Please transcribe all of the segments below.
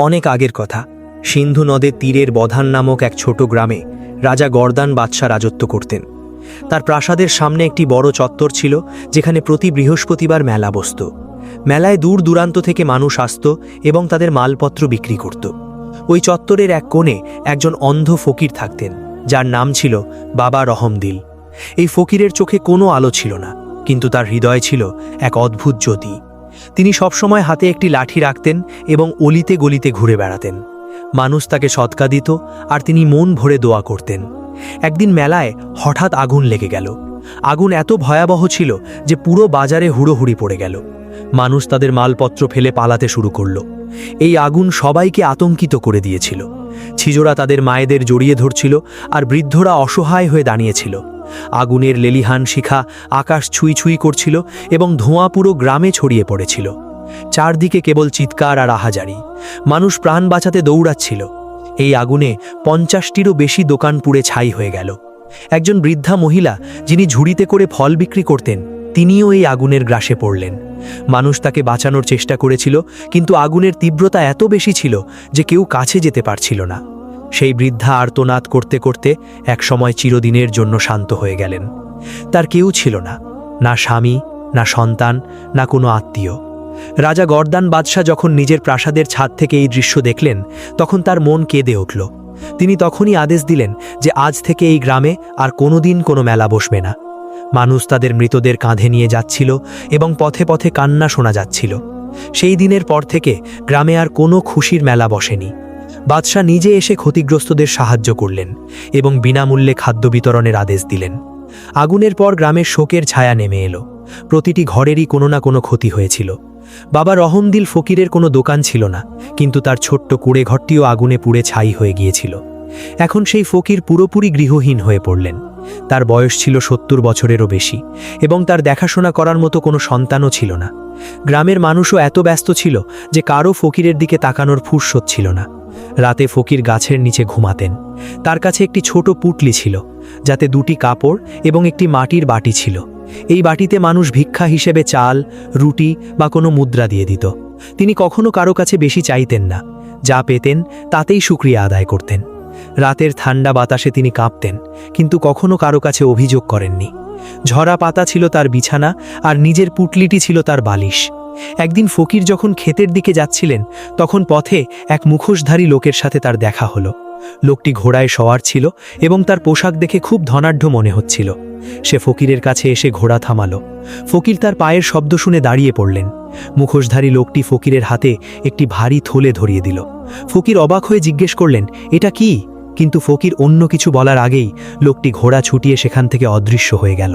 অনেক আগের কথা। সিন্ধু নদের তীরের বধান নামক এক ছোট গ্রামে রাজা গর্দান বাদশাহ রাজত্ব করতেন। তার প্রাসাদের সামনে একটি বড় চত্বর ছিল, যেখানে প্রতি বৃহস্পতিবার মেলা বসত। মেলায় দূর দূরান্ত থেকে মানুষ আসত এবং তাদের মালপত্র বিক্রি করত। ওই চত্বরের এক কোণে একজন অন্ধ ফকির থাকতেন, যার নাম ছিল বাবা রহমদিল। এই ফকিরের চোখে কোনো আলো ছিল না, কিন্তু তার হৃদয় ছিল এক অদ্ভুত জ্যোতি। তিনি সবসময় হাতে একটি লাঠি রাখতেন এবং অলিতে গলিতে ঘুরে বেড়াতেন। মানুষ তাকে সৎকা দিত আর তিনি মন ভরে দোয়া করতেন। একদিন মেলায় হঠাৎ আগুন লেগে গেল। আগুন এত ভয়াবহ ছিল যে পুরো বাজারে হুড়োহুড়ি পড়ে গেল। মানুষ তাদের মালপত্র ফেলে পালাতে শুরু করল। এই আগুন সবাইকে আতঙ্কিত করে দিয়েছিল। ছিজোরা তাদের মায়েদের জড়িয়ে ধরছিল আর বৃদ্ধরা অসহায় হয়ে দাঁড়িয়েছিল। আগুনের লেলিহান শিখা আকাশ ছুঁই ছুঁই করছিল এবং ধোঁয়া পুরো গ্রামে ছড়িয়ে পড়েছিল। চারদিকে কেবল চিৎকার আর আহাজারি। মানুষ প্রাণ বাঁচাতে দৌড়াচ্ছিল। এই আগুনে 50টিরও বেশি দোকান পুড়ে ছাই হয়ে গেল। একজন বৃদ্ধা মহিলা, যিনি ঝুড়িতে করে ফল বিক্রি করতেন, তিনিও এই আগুনের গ্রাসে পড়লেন। মানুষ তাকে বাঁচানোর চেষ্টা করেছিল, কিন্তু আগুনের তীব্রতা এত বেশি ছিল যে কেউ কাছে যেতে পারছিল না। সেই বৃদ্ধা আর্তনাদ করতে করতে একসময় চিরদিনের জন্য শান্ত হয়ে গেলেন। তার কেউ ছিল না, না স্বামী, না সন্তান, না কোনো আত্মীয়। রাজা গর্দান বাদশাহ যখন নিজের প্রাসাদের ছাদ থেকে এই দৃশ্য দেখলেন, তখন তার মন কেঁদে উঠল। তিনি তখনই আদেশ দিলেন যে আজ থেকে এই গ্রামে আর কোনোদিন কোনো মেলা বসবে না। মানুষ তাদের মৃতদের কাঁধে নিয়ে যাচ্ছিল এবং পথে পথে কান্না শোনা যাচ্ছিল। সেই দিনের পর থেকে গ্রামে আর কোনো খুশির মেলা বসেনি। বাদশাহ নিজে এসে ক্ষতিগ্রস্তদের সাহায্য করলেন এবং বিনামূল্যে খাদ্য বিতরণের আদেশ দিলেন। আগুনের পর গ্রামের শোকের ছায়া নেমে এলো। প্রতিটি ঘরেরই কোনো না কোনো ক্ষতি হয়েছিল। বাবা রহমদিল ফকিরের কোনো দোকান ছিল না, কিন্তু তার ছোট্ট কুড়ে ঘরটিও আগুনে পুড়ে ছাই হয়ে গিয়েছিল। এখন সেই ফকির পুরোপুরি গৃহহীন হয়ে পড়লেন। তার বয়স ছিল 70 বছরেরও বেশি এবং তার দেখাশোনা করার মতো কোনো সন্তানও ছিল না। গ্রামের মানুষও এত ব্যস্ত ছিল যে কারও ফকিরের দিকে তাকানোর ফুরসত ছিল না। রাতে ফকির গাছের নিচে ঘুমাতেন। তার কাছে একটি ছোট পুটলি ছিল, যাতে 2টি কাপড় এবং একটি মাটির বাটি ছিল। এই বাটিতে মানুষ ভিক্ষা হিসেবে চাল, রুটি বা কোনো মুদ্রা দিয়ে দিত। তিনি কখনো কারো কাছে বেশি চাইতেন না। যা পেতেন তাতেই শুকরিয়া আদায় করতেন। রাতের ঠান্ডা বাতাসে তিনি কাঁপতেন, কিন্তু কখনো কারো কাছে অভিযোগ করেননি। ঝরা পাতা ছিল তার বিছানা আর নিজের পুটলিটি ছিল তার বালিশ। একদিন ফকির যখন ক্ষেতের দিকে যাচ্ছিলেন, তখন পথে এক মুখোশধারী লোকের সাথে তার দেখা হলো। লোকটি ঘোড়ায় সওয়ার ছিল এবং তার পোশাক দেখে খুব ধনাঢ্য মনে হচ্ছিল। সে ফকিরের কাছে এসে ঘোড়া থামালো। ফকির তার পায়ের শব্দ শুনে দাঁড়িয়ে পড়লেন। মুখোশধারী লোকটি ফকিরের হাতে একটি ভারী থলে ধরিয়ে দিল। ফকির অবাক হয়ে জিজ্ঞেস করলেন, এটা কি? কিন্তু ফকির অন্য কিছু বলার আগেই লোকটি ঘোড়া ছুটিয়ে সেখান থেকে অদৃশ্য হয়ে গেল।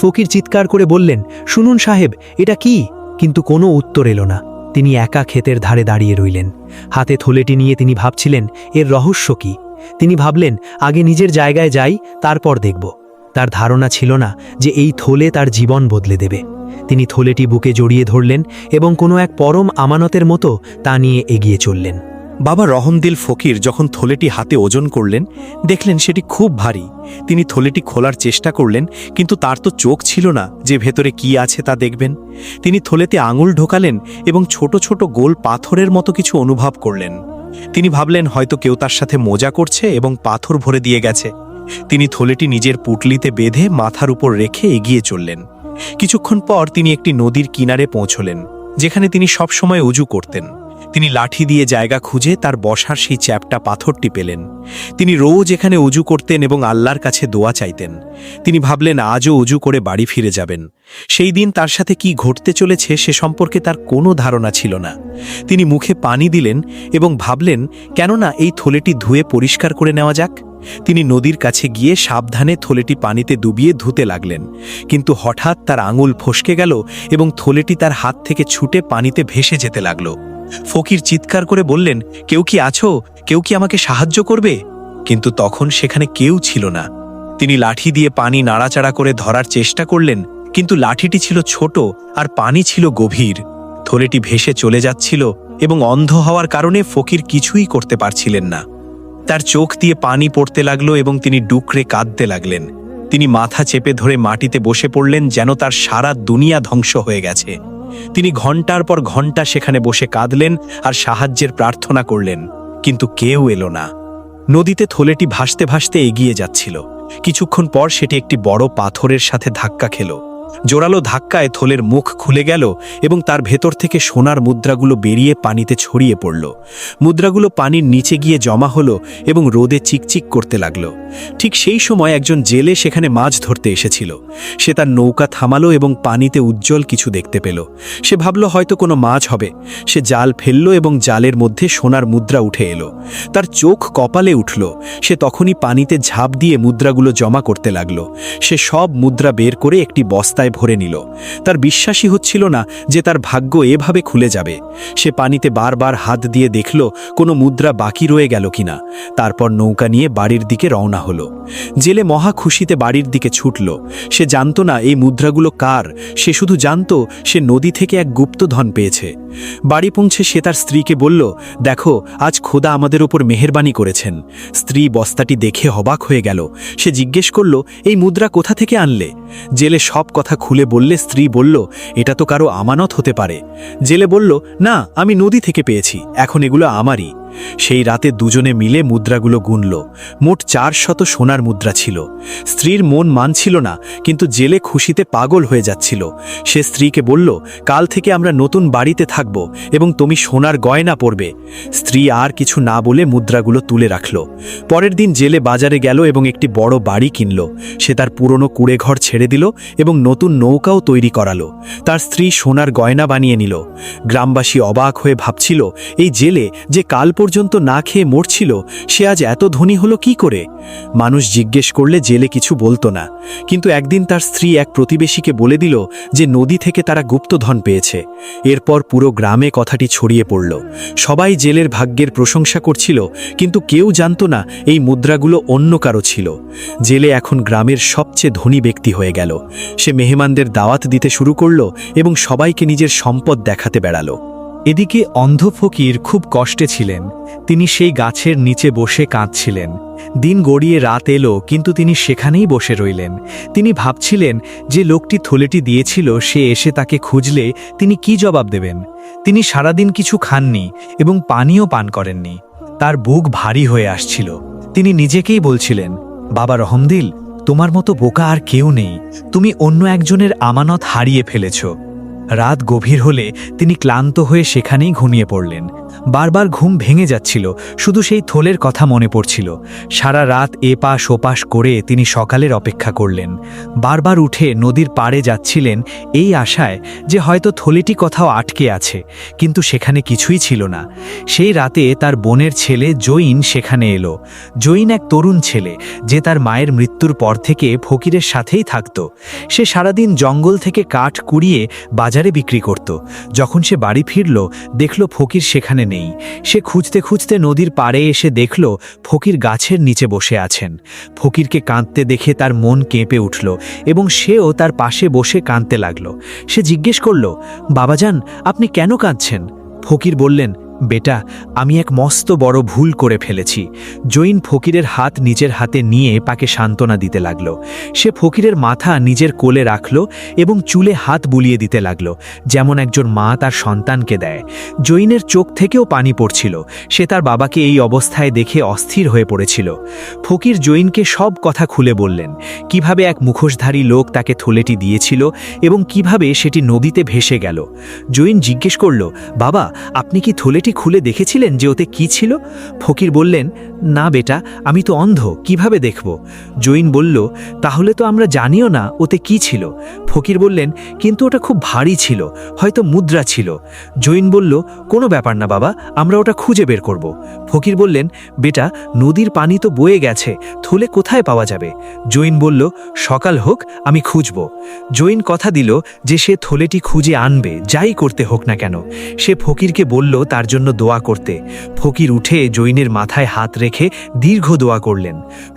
ফকির চিৎকার করে বললেন, শুনুন সাহেব, এটা কি? কিন্তু কোনো উত্তর এলো না। তিনি একা ক্ষেতের ধারে দাঁড়িয়ে রইলেন। হাতে থলেটি নিয়ে তিনি ভাবছিলেন, এর রহস্য কি। তিনি ভাবলেন, আগে নিজের জায়গায় যাই, তারপর দেখব। তার ধারণা ছিল না যে এই থলে তার জীবন বদলে দেবে। তিনি থলেটি বুকে জড়িয়ে ধরলেন এবং কোনো এক পরম আমানতের মতো তা নিয়ে এগিয়ে চললেন। বাবা রহমদিল ফকির যখন থলেটি হাতে ওজন করলেন, দেখলেন সেটি খুব ভারী। তিনি থলেটি খোলার চেষ্টা করলেন, কিন্তু তার তো চোখ ছিল না যে ভেতরে কি আছে তা দেখবেন। তিনি থলেতে আঙুল ঢোকালেন এবং ছোট ছোট গোল পাথরের মতো কিছু অনুভব করলেন। তিনি ভাবলেন হয়তো কেউ তার সাথে মজা করছে এবং পাথর ভরে দিয়ে গেছে। তিনি থলেটি নিজের পুটলিতে বেঁধে মাথার উপর রেখে এগিয়ে চললেন। কিছুক্ষণ পর তিনি একটি নদীর কিনারে পৌঁছলেন, যেখানে তিনি সবসময় উজু করতেন। তিনি লাঠি দিয়ে জায়গা খুঁজে তার বসার সেই চ্যাপ্টা পাথরটি পেলেন। তিনি রোজ এখানে উজু করতেন এবং আল্লাহর কাছে দোয়া চাইতেন। তিনি ভাবলেন আজও উজু করে বাড়ি ফিরে যাবেন। সেই দিন তার সাথে কি ঘটতে চলেছে সে সম্পর্কে তার কোনো ধারণা ছিল না। তিনি মুখে পানি দিলেন এবং ভাবলেন, কেননা এই থলেটি ধুয়ে পরিষ্কার করে নেওয়া যাক। তিনি নদীর কাছে গিয়ে সাবধানে থলেটি পানিতে ডুবিয়ে ধুতে লাগলেন, কিন্তু হঠাৎ তার আঙুল ফসকে গেল এবং থলেটি তার হাত থেকে ছুটে পানিতে ভেসে যেতে লাগলো। ফকির চিৎকার করে বললেন, কেউ কি আছো? কেউ কি আমাকে সাহায্য করবে? কিন্তু তখন সেখানে কেউ ছিল না। তিনি লাঠি দিয়ে পানি নাড়াচাড়া করে ধরার চেষ্টা করলেন, কিন্তু লাঠিটি ছিল ছোট আর পানি ছিল গভীর। থলেটি ভেসে চলে যাচ্ছিল এবং অন্ধ হওয়ার কারণে ফকির কিছুই করতে পারছিলেন না। তার চোখ দিয়ে পানি পড়তে লাগলো এবং তিনি ডুকরে কাঁদতে লাগলেন। তিনি মাথা চেপে ধরে মাটিতে বসে পড়লেন, যেন তার সারা দুনিয়া ধ্বংস হয়ে গেছে। তিনি ঘন্টার পর ঘন্টা সেখানে বসে কাঁদলেন আর সাহায্যের প্রার্থনা করলেন, কিন্তু কেউ এলো না। নদীতে থলেটি ভাসতে ভাসতে এগিয়ে যাচ্ছিল। কিছুক্ষণ পর সেটি একটি বড় পাথরের সাথে ধাক্কা খেল। জোরালো ধাক্কায় থলের মুখ খুলে গেল এবং তার ভেতর থেকে সোনার মুদ্রাগুলো বেরিয়ে পানিতে ছড়িয়ে পড়ল। মুদ্রাগুলো পানির নিচে গিয়ে জমা হলো এবং রোদে চিকচিক করতে লাগল। ঠিক সেই সময় একজন জেলে সেখানে মাছ ধরতে এসেছিল। সে তার নৌকা থামালো এবং পানিতে উজ্জ্বল কিছু দেখতে পেল। সে ভাবল হয়তো কোনো মাছ হবে। সে জাল ফেলল এবং জালের মধ্যে সোনার মুদ্রা উঠে এলো। তার চোখ কপালে উঠল। সে তখনই পানিতে ঝাঁপ দিয়ে মুদ্রাগুলো জমা করতে লাগল। সে সব মুদ্রা বের করে একটি বস্তায় ভরে নিল। তার বিশ্বাসই হচ্ছিল না যে তার ভাগ্য এভাবে খুলে যাবে। সে পানিতে বারবার হাত দিয়ে দেখল কোনো মুদ্রা বাকি রয়ে গেল কিনা। তারপর নৌকা নিয়ে বাড়ির দিকে রওনা হলো। জেলে মহা খুশিতে বাড়ির দিকে ছুটল। সে জানত না এই মুদ্রাগুলো কার, সে শুধু জানত সে নদী থেকে এক গুপ্তধন পেয়েছে। বাড়ি পৌঁছে সে তার স্ত্রীকে বলল, দেখো, আজ খোদা আমাদের ওপর মেহেরবানি করেছেন। স্ত্রী বস্তাটি দেখে অবাক হয়ে গেল। সে জিজ্ঞেস করল, এই মুদ্রা কোথা থেকে আনলে? জেলে সব কথা খুলে বললে স্ত্রী বলল, এটা তো কারো আমানত হতে পারে। জেলে বলল, না, আমি নদী থেকে পেয়েছি, এখন এগুলো আমারই। সেই রাতে দুজনে মিলে মুদ্রাগুলো গুনল। মোট 400 সোনার মুদ্রা ছিল। স্ত্রীর মন মানছিল না, কিন্তু জেলে খুশিতে পাগল হয়ে যাচ্ছিল। সে স্ত্রীকে বলল, কাল থেকে আমরা নতুন বাড়িতে থাকব এবং তুমি সোনার গয়না পরবে। স্ত্রী আর কিছু না বলে মুদ্রাগুলো তুলে রাখল। পরের দিন জেলে বাজারে গেল এবং একটি বড় বাড়ি কিনল। সে তার পুরনো কুড়েঘর ছেড়ে দিল এবং নতুন নৌকাও তৈরি করালো। তার স্ত্রী সোনার গয়না বানিয়ে নিল। গ্রামবাসী অবাক হয়ে ভাবছিল, এই জেলে যে কাল পর্যন্ত না খেয়ে মরছিল, সে আজ এত ধনী হলো কি করে? মানুষ জিজ্ঞেস করলে জেলে কিছু বলতো না। কিন্তু একদিন তার স্ত্রী এক প্রতিবেশীকে বলে দিল যে নদী থেকে তারা গুপ্তধন পেয়েছে। এরপর পুরো গ্রামে কথাটি ছড়িয়ে পড়ল। সবাই জেলের ভাগ্যের প্রশংসা করছিল, কিন্তু কেউ জানত না এই মুদ্রাগুলো অন্য কারো ছিল। জেলে এখন গ্রামের সবচেয়ে ধনী ব্যক্তি হয়ে গেল। সে মেহমানদের দাওয়াত দিতে শুরু করল এবং সবাইকে নিজের সম্পদ দেখাতে বেড়ালো। এদিকে অন্ধ ফকির খুব কষ্টে ছিলেন। তিনি সেই গাছের নিচে বসে কাঁদছিলেন। দিন গড়িয়ে রাত এলো, কিন্তু তিনি সেখানেই বসে রইলেন। তিনি ভাবছিলেন যে লোকটি থলেটি দিয়েছিল, সে এসে তাকে খুঁজলে তিনি কি জবাব দেবেন। তিনি সারাদিন কিছু খাননি এবং পানিও পান করেননি। তার বুক ভারী হয়ে আসছিল। তিনি নিজেকেই বলছিলেন, বাবা রহমদিল, তোমার মতো বোকা আর কেউ নেই। তুমি অন্য একজনের আমানত হারিয়ে ফেলেছ। রাত গভীর হলে তিনি ক্লান্ত হয়ে সেখানেই ঘুমিয়ে পড়লেন। বারবার ঘুম ভেঙে যাচ্ছিল, শুধু সেই থলের কথা মনে পড়ছিল। সারা রাত এপাশ ওপাশ করে তিনি সকালের অপেক্ষা করলেন। বারবার উঠে নদীর পাড়ে যাচ্ছিলেন এই আশায় যে হয়তো থলেটি কোথাও আটকে আছে, কিন্তু সেখানে কিছুই ছিল না। সেই রাতে তার বোনের ছেলে জৈন সেখানে এলো। জৈন এক তরুণ ছেলে, যে তার মায়ের মৃত্যুর পর থেকে ফকিরের সাথেই থাকত। সে সারাদিন জঙ্গল থেকে কাঠ কুড়িয়ে বাজারে বিক্রি করত। যখন সে বাড়ি ফিরল, দেখল ফকির সেখানে নেই। সে খুঁজতে খুঁজতে নদীর পাড়ে এসে দেখল ফকির গাছের নিচে বসে আছেন। ফকিরকে কাঁদতে দেখে তার মন কেঁপে উঠল এবং সেও তার পাশে বসে কাঁদতে লাগল। সে জিজ্ঞেস করল, বাবাজান, আপনি কেন কাঁদছেন? ফকির বললেন, বেটা, আমি এক মস্ত বড় ভুল করে ফেলেছি। জৈন ফকিরের হাত নিজের হাতে নিয়ে তাকে সান্ত্বনা দিতে লাগল। সে ফকিরের মাথা নিজের কোলে রাখল এবং চুলে হাত বুলিয়ে দিতে লাগল, যেমন একজন মা তার সন্তানকে দেয়। জৈনের চোখ থেকেও পানি পড়ছিল। সে তার বাবাকে এই অবস্থায় দেখে অস্থির হয়ে পড়েছিল। ফকির জৈনকে সব কথা খুলে বললেন, কিভাবে এক মুখোশধারী লোক তাকে থলেটি দিয়েছিল এবং কিভাবে সেটি নদীতে ভেসে গেল। জৈন জিজ্ঞেস করল, বাবা, আপনি কি থলেটি খুলে দেখেছিলেন যে ওতে কি ছিল? ফকির বললেন, না বেটা, আমি তো অন্ধ, কিভাবে দেখব? জৈন বলল, তাহলে তো আমরা জানিও না ওতে কি ছিল। ফকির বললেন, কিন্তু ওটা খুব ভারী ছিল, হয়তো মুদ্রা ছিল। জৈন বলল, কোনো ব্যাপার না বাবা, আমরা ওটা খুঁজে বের করব। ফকির বললেন, বেটা, নদীর পানি তো বয়ে গেছে, থলে কোথায় পাওয়া যাবে? জৈন বলল, সকাল হোক, আমি খুঁজব। জৈন কথা দিল যে সে থলেটি খুঁজে আনবে, যাই করতে হোক না কেন। সে ফকিরকে বলল তার জন্য জন্য দোয়া করতে। ফকির উঠে জৈনের মাথায় হাত রেখে দীর্ঘ দোয়া করলেন।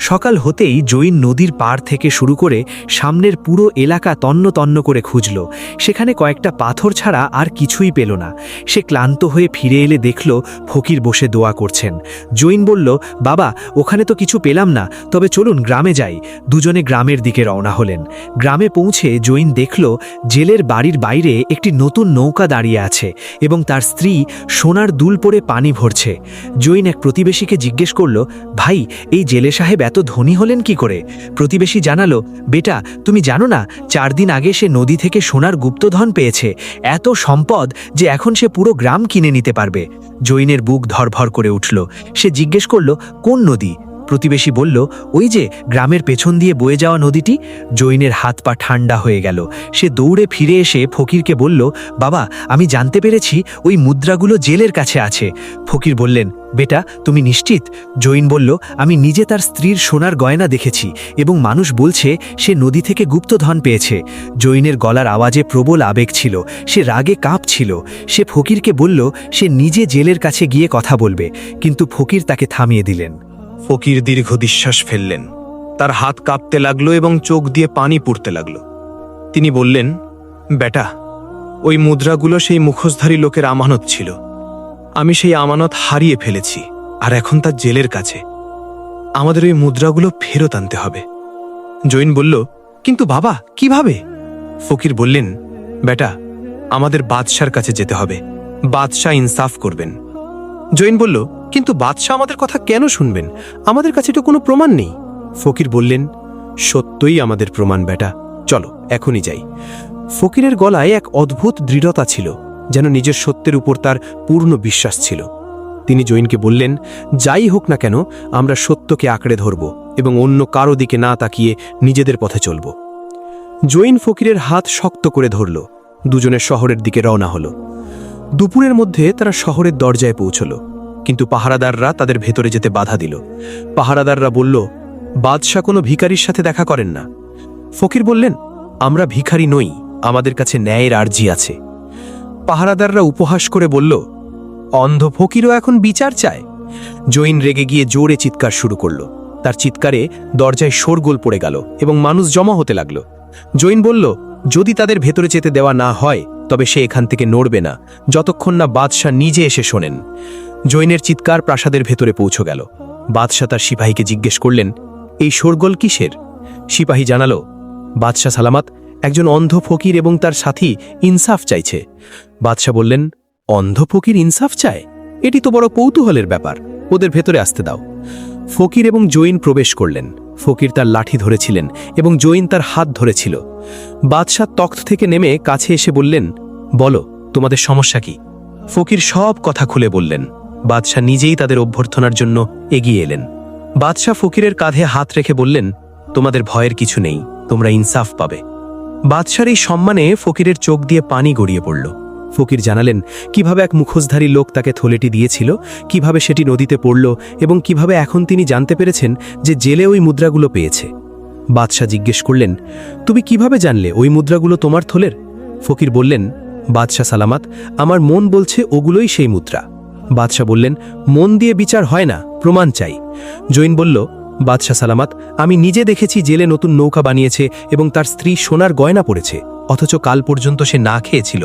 সকাল হতেই জৈন নদীর পাড় থেকে শুরু করে সামনের পুরো এলাকা তন্ন তন্ন করে খুঁজল। সেখানে কয়েকটা পাথর ছাড়া আর কিছুই পেল না। সে ক্লান্ত হয়ে ফিরে এলে দেখল ফকির বসে দোয়া করছেন। জৈন বলল, বাবা, ওখানে তো কিছু পেলাম না, তবে চলুন গ্রামে যাই। দুজনে গ্রামের দিকে রওনা হলেন। গ্রামে পৌঁছে জৈন দেখল জেলের বাড়ির বাইরে একটি নতুন নৌকা দাঁড়িয়ে আছে এবং তার স্ত্রী সোনার দুল পরে পানি ভরছে। জৈন এক প্রতিবেশীকে জিজ্ঞেস করল, ভাই, এই জেলে সাহেব এত ধনী হলেন কি করে? প্রতিবেশী জানালো, বেটা, তুমি জানো না, 4 দিন আগে সে নদী থেকে সোনার গুপ্তধন পেয়েছে। এত সম্পদ যে এখন সে পুরো গ্রাম কিনে নিতে পারবে। জৈনের বুক ধরভর করে উঠল। সে জিজ্ঞেস করল, কোন নদী? প্রতিবেশী বলল, ওই যে গ্রামের পেছন দিয়ে বয়ে যাওয়া নদীটি। জৈনের হাত পা ঠান্ডা হয়ে গেল। সে দৌড়ে ফিরে এসে ফকিরকে বলল, বাবা, আমি জানতে পেরেছি ওই মুদ্রাগুলো জেলের কাছে আছে। ফকির বললেন, বেটা, তুমি নিশ্চিত? জৈন বলল, আমি নিজে তার স্ত্রীর সোনার গয়না দেখেছি এবং মানুষ বলছে সে নদী থেকে গুপ্তধন পেয়েছে। জৈনের গলার আওয়াজে প্রবল আবেগ ছিল। সে রাগে কাঁপছিল। সে ফকিরকে বলল সে নিজে জেলের কাছে গিয়ে কথা বলবে, কিন্তু ফকির তাকে থামিয়ে দিলেন। ফকির দীর্ঘ নিঃশ্বাস ফেললেন। তার হাত কাঁপতে লাগলো এবং চোখ দিয়ে পানি পড়তে লাগলো। তিনি বললেন, বেটা, ওই মুদ্রাগুলো সেই মুখোশধারী লোকের আমানত ছিল। আমি সেই আমানত হারিয়ে ফেলেছি, আর এখন তার জেলের কাছে। আমাদের ওই মুদ্রাগুলো ফেরত আনতে হবে। জৈন বলল, কিন্তু বাবা, কিভাবে? ফকির বললেন, বেটা, আমাদের বাদশার কাছে যেতে হবে। বাদশাহ ইনসাফ করবেন। জৈন বলল, কিন্তু বাদশাহ আমাদের কথা কেন শুনবেন? আমাদের কাছে তো কোনো প্রমাণ নেই। ফকির বললেন, সত্যই আমাদের প্রমাণ, বেটা, চলো এখনই যাই। ফকিরের গলায় এক অদ্ভুত দৃঢ়তা ছিল, যেন নিজের সত্যের উপর তার পূর্ণ বিশ্বাস ছিল। তিনি জৈনকে বললেন, যাই হোক না কেন, আমরা সত্যকে আঁকড়ে ধরব এবং অন্য কারো দিকে না তাকিয়ে নিজেদের পথে চলব। জৈন ফকিরের হাত শক্ত করে ধরল। দুজনের শহরের দিকে রওনা হল। দুপুরের মধ্যে তারা শহরের দরজায় পৌঁছল, কিন্তু পাহারাদাররা তাদের ভেতরে যেতে বাধা দিল। পাহারাদাররা বলল, বাদশাহ কোনো ভিখারির সাথে দেখা করেন না। ফকির বললেন, আমরা ভিখারি নই, আমাদের কাছে ন্যায়ের আর্জি আছে। পাহারাদাররা উপহাস করে বলল, অন্ধ ফকিরও এখন বিচার চায়। জৈন রেগে গিয়ে জোরে চিৎকার শুরু করল। তার চিৎকারে দরজায় শোরগোল পড়ে গেল এবং মানুষ জমা হতে লাগল। জৈন বলল, যদি তাদের ভেতরে যেতে দেওয়া না হয় তবে সে এখান থেকে নড়বে না, যতক্ষণ না বাদশাহ নিজে এসে শোনেন। জৈনের চিৎকার প্রাসাদের ভেতরে পৌঁছে গেল। বাদশাহ তার সিপাহীকে জিজ্ঞেস করলেন, এই শোরগোল কিসের? সিপাহী জানালো, বাদশাহ সালামত, একজন অন্ধ ফকির এবং তার সাথী ইনসাফ চাইছে। বাদশাহ বললেন, অন্ধ ফকির ইনসাফ চায়? এটি তো বড় কৌতূহলের ব্যাপার, ওদের ভেতরে আসতে দাও। ফকির এবং জৈন প্রবেশ করলেন। ফকির তার লাঠি ধরেছিলেন এবং জৈন তার হাত ধরেছিল। বাদশাহ তখ্ত থেকে নেমে কাছে এসে বললেন, বলো, তোমাদের সমস্যা কি? ফকির সব কথা খুলে বললেন। বাদশাহ নিজেই তাদের অভ্যর্থনার জন্য এগিয়ে এলেন। বাদশাহ ফকিরের কাঁধে হাত রেখে বললেন, তোমাদের ভয়ের কিছু নেই, তোমরা ইনসাফ পাবে। বাদশার এই সম্মানে ফকিরের চোখ দিয়ে পানি গড়িয়ে পড়ল। ফকির জানালেন কিভাবে এক মুখোশধারী লোক তাকে থলেটি দিয়েছিল, কিভাবে সেটি নদীতে পড়ল এবং কিভাবে এখন তিনি জানতে পেরেছেন যে জেলে ওই মুদ্রাগুলো পেয়েছে। বাদশাহ জিজ্ঞেস করলেন, তুমি কিভাবে জানলে ওই মুদ্রাগুলো তোমার থলের? ফকির বললেন, বাদশাহ সালামত, আমার মন বলছে ওগুলোই সেই মুদ্রা। বাদশাহ বললেন, মন দিয়ে বিচার হয় না, প্রমাণ চাই। জৈন বলল, বাদশাহ সালামত, আমি নিজে দেখেছি জেলে নতুন নৌকা বানিয়েছে এবং তার স্ত্রী সোনার গয়না পরেছে, অথচ কাল পর্যন্ত সে না খেয়েছিল।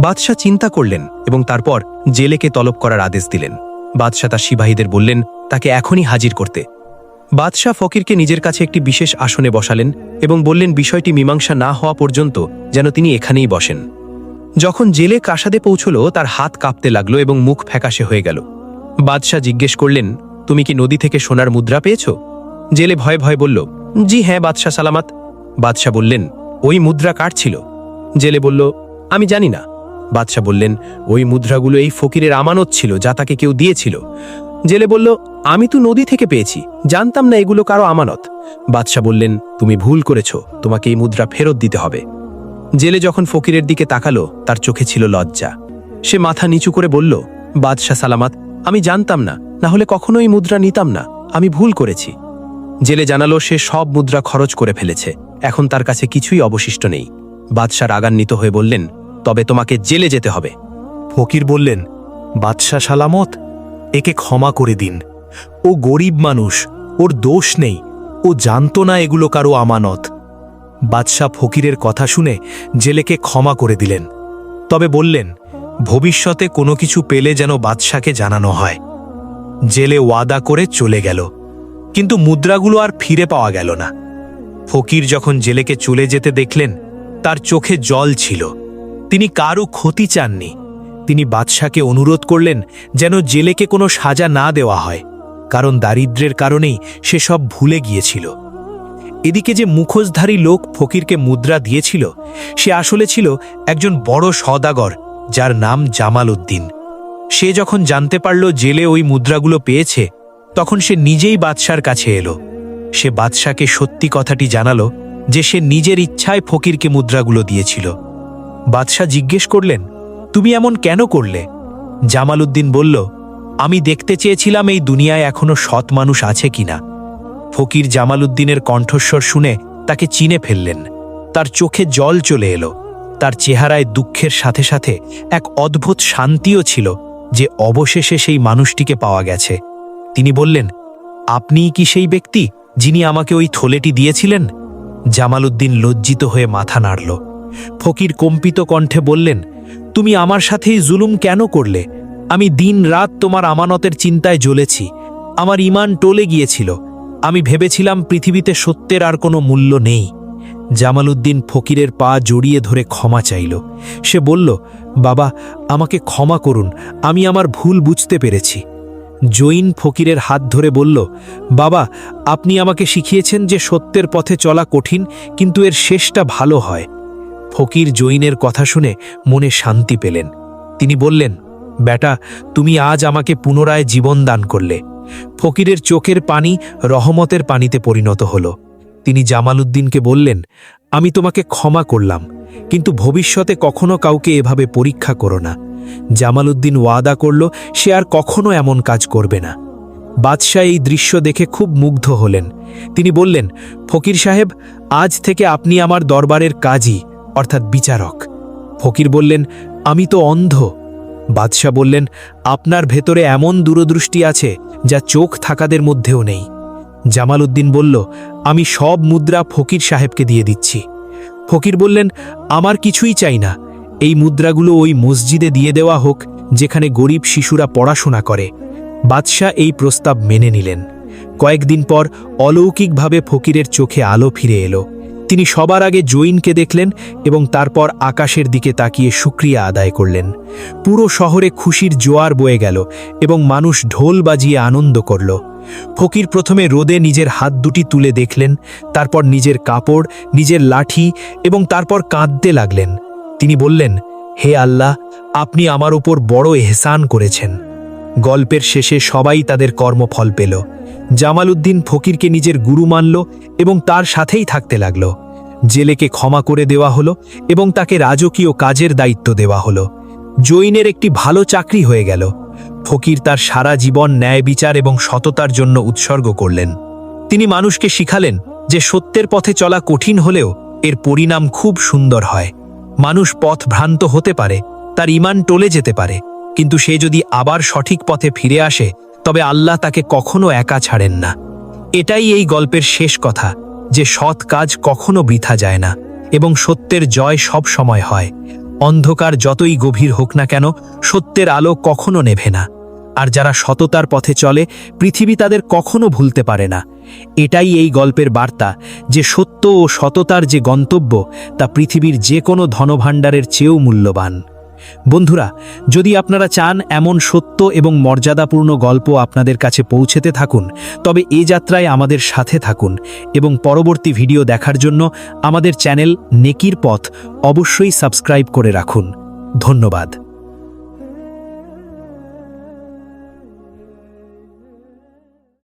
বাদশাহ চিন্তা করলেন এবং তারপর জেলেকে তলব করার আদেশ দিলেন। বাদশাহ তার সিপাহীদের বললেন তাকে এখনই হাজির করতে। বাদশাহ ফকিরকে নিজের কাছে একটি বিশেষ আসনে বসালেন এবং বললেন বিষয়টি মীমাংসা না হওয়া পর্যন্ত যেন তিনি এখানেই বসেন। যখন জেলে প্রাসাদে পৌঁছল, তার হাত কাঁপতে লাগলো এবং মুখ ফ্যাকাশে হয়ে গেল। বাদশাহ জিজ্ঞেস করলেন, তুমি কি নদী থেকে সোনার মুদ্রা পেয়েছ? জেলে ভয়ে ভয়ে বলল, জি হ্যাঁ বাদশাহ সালামত। বাদশাহ বললেন, ওই মুদ্রা কার ছিল? জেলে বলল, আমি জানি না। বাদশাহ বললেন, ওই মুদ্রাগুলো এই ফকিরের আমানত ছিল, যা তাকে কেউ দিয়েছিল। জেলে বলল, আমি তো নদী থেকে পেয়েছি, জানতাম না এগুলো কারো আমানত। বাদশাহ বললেন, তুমি ভুল করেছ, তোমাকে এই মুদ্রা ফেরত দিতে হবে। জেলে যখন ফকিরের দিকে তাকালো, তার চোখে ছিল লজ্জা। সে মাথা নিচু করে বলল, বাদশাহ সালামত, আমি জানতাম না, না হলে কখনোই মুদ্রা নিতাম না, আমি ভুল করেছি। জেলে জানালো সে সব মুদ্রা খরচ করে ফেলেছে, এখন তার কাছে কিছুই অবশিষ্ট নেই। বাদশাহ রাগান্বিত হয়ে বললেন, তবে তোমাকে জেলে যেতে হবে। ফকির বললেন, বাদশাহ সালামত, একে ক্ষমা করে দিন। ও গরিব মানুষ, ওর দোষ নেই, ও জানতো না এগুলো কারো আমানত। বাদশাহ ফকিরের কথা শুনে জেলেকে ক্ষমা করে দিলেন, তবে বললেন ভবিষ্যতে কোনো কিছু পেলে যেন বাদশাকে জানানো হয়। জেলে ওয়াদা করে চলে গেল, কিন্তু মুদ্রাগুলো আর ফিরে পাওয়া গেল না। ফকির যখন জেলেকে চলে যেতে দেখলেন, তার চোখে জল ছিল। তিনি কারও ক্ষতি চাননি। তিনি বাদশাকে অনুরোধ করলেন যেন জেলেকে কোনো সাজা না দেওয়া হয়, কারণ দারিদ্র্যের কারণেই সে সব ভুলে গিয়েছিল। এদিকে যে মুখোশধারী লোক ফকিরকে মুদ্রা দিয়েছিল, সে আসলে ছিল একজন বড় সওদাগর, যার নাম জামাল উদ্দিন। সে যখন জানতে পারল জেলে ওই মুদ্রাগুলো পেয়েছে, তখন সে নিজেই বাদশার কাছে এলো। সে বাদশাকে সত্যি কথাটি জানালো যে সে নিজের ইচ্ছায় ফকিরকে মুদ্রাগুলো দিয়েছিল। বাদশা জিজ্ঞেস করলেন, তুমি এমন কেন করলে? জামাল উদ্দিন বলল, আমি দেখতে চেয়েছিলাম এই দুনিয়ায় এখনো সৎ মানুষ আছে কিনা। ফকির জামাল উদ্দিনের কণ্ঠস্বর শুনে তাকে চিনে ফেললেন। তার চোখে জল চলে এলো। তার চেহারায় দুঃখের সাথে সাথে এক অদ্ভুত শান্তিও ছিল যে অবশেষে সেই মানুষটিকে পাওয়া গেছে। তিনি বললেন, আপনিই কি সেই ব্যক্তি যিনি আমাকে ওই থলেটি দিয়েছিলেন? জামাল উদ্দিন লজ্জিত হয়ে মাথা নাড়ল। ফকির কম্পিত কণ্ঠে বললেন, তুমি আমার সাথেই জুলুম কেন করলে? আমি দিন রাত তোমার আমানতের চিন্তায় জ্বলেছি। আমার ঈমান টলে গিয়েছিল। আমি ভেবেছিলাম পৃথিবীতে সত্যের আর কোনো মূল্য নেই। জামাল উদ্দিন ফকিরের পা জড়িয়ে ধরে ক্ষমা চাইল। সে বলল, বাবা, আমাকে ক্ষমা করুন, আমি আমার ভুল বুঝতে পেরেছি। জৈন ফকিরের হাত ধরে বলল, বাবা, আপনি আমাকে শিখিয়েছেন যে সত্যের পথে চলা কঠিন, কিন্তু এর শেষটা ভালো হয়। ফকির জৈনের কথা শুনে মনে শান্তি পেলেন। তিনি বললেন, বেটা, তুমি আজ আমাকে পুনরায় জীবন দান করলে। ফকিরের চোখের পানি রহমতের পানিতে পরিণত হল। তিনি জামাল উদ্দিনকে বললেন, আমি তোমাকে ক্ষমা করলাম, কিন্তু ভবিষ্যতে কখনো কাউকে এভাবে পরীক্ষা করো না। জামাল উদ্দিন ওয়াদা করল সে আর কখনো এমন কাজ করবে না। বাদশাহ এই দৃশ্য দেখে খুব মুগ্ধ হলেন। তিনি বললেন, ফকির সাহেব, আজ থেকে আপনি আমার দরবারের কাজী, অর্থাৎ বিচারক। ফকির বললেন, আমি তো অন্ধ। বাদশাহ বললেন, আপনার ভেতরে এমন দূরদৃষ্টি আছে যা চোখ থাকাদের মধ্যেও নেই। জামাল উদ্দিন বলল, আমি সব মুদ্রা ফকির সাহেবকে দিয়ে দিচ্ছি। ফকির বললেন, আমার কিছুই চাই না। এই মুদ্রাগুলো ওই মসজিদে দিয়ে দেওয়া হোক যেখানে গরিব শিশুরা পড়াশোনা করে। বাদশাহ এই প্রস্তাব মেনে নিলেন। কয়েকদিন পর অলৌকিকভাবে ফকিরের চোখে আলো ফিরে এলো। তিনি সবার আগে জৈনকে দেখলেন এবং তারপর আকাশের দিকে তাকিয়ে শুকরিয়া আদায় করলেন। পুরো শহরে খুশির জোয়ার বয়ে গেল এবং মানুষ ঢোল বাজিয়ে আনন্দ করল। ফকির প্রথমে রোদে নিজের হাত দুটি তুলে দেখলেন, তারপর নিজের কাপড়, নিজের লাঠি এবং তারপর কাঁদতে লাগলেন। তিনি বললেন, হে আল্লাহ, আপনি আমার উপর বড় এহসান করেছেন। গল্পের শেষে সবাই তাদের কর্মফল পেল। জামাল উদ্দিন ফকিরকে নিজের গুরু মানল এবং তার সাথেই থাকতে লাগল। জেলেকে ক্ষমা করে দেওয়া হলো এবং তাকে রাজকীয় কাজের দায়িত্ব দেওয়া হলো। জৈনের একটি ভালো চাকরি হয়ে গেল। ফকির তার সারা জীবন ন্যায় বিচার এবং সততার জন্য উৎসর্গ করলেন। তিনি মানুষকে শিখালেন যে সত্যের পথে চলা কঠিন হলেও এর পরিণাম খুব সুন্দর হয়। মানুষ পথভ্রান্ত হতে পারে, তার ঈমান টলে যেতে পারে, কিন্তু সে যদি আবার সঠিক পথে ফিরে আসে তবে আল্লাহ তাকে কখনো একা ছাড়েন না। এটাই এই গল্পের শেষ কথা, যে সৎ কাজ কখনো বৃথা যায় না এবং সত্যের জয় সব সময় হয়। অন্ধকার যতই গভীর হোক না কেন, সত্যের আলো কখনো নেভে না। আর যারা সততার পথে চলে, পৃথিবী তাদের কখনো ভুলতে পারে না। এটাই এই গল্পের বার্তা, যে সত্য ও সততার যে গন্তব্য তা পৃথিবীর যে কোনো ধনভাণ্ডারের চেয়েও মূল্যবান। বন্ধুরা, যদি আপনারা চান এমন সত্য এবং মর্যাদাপূর্ণ গল্প আপনাদের কাছে পৌঁছতে থাকুন, তবে এই যাত্রায় আমাদের সাথে থাকুন এবং পরবর্তী ভিডিও দেখার জন্য আমাদের চ্যানেল নেকির পথ অবশ্যই সাবস্ক্রাইব করে রাখুন। ধন্যবাদ।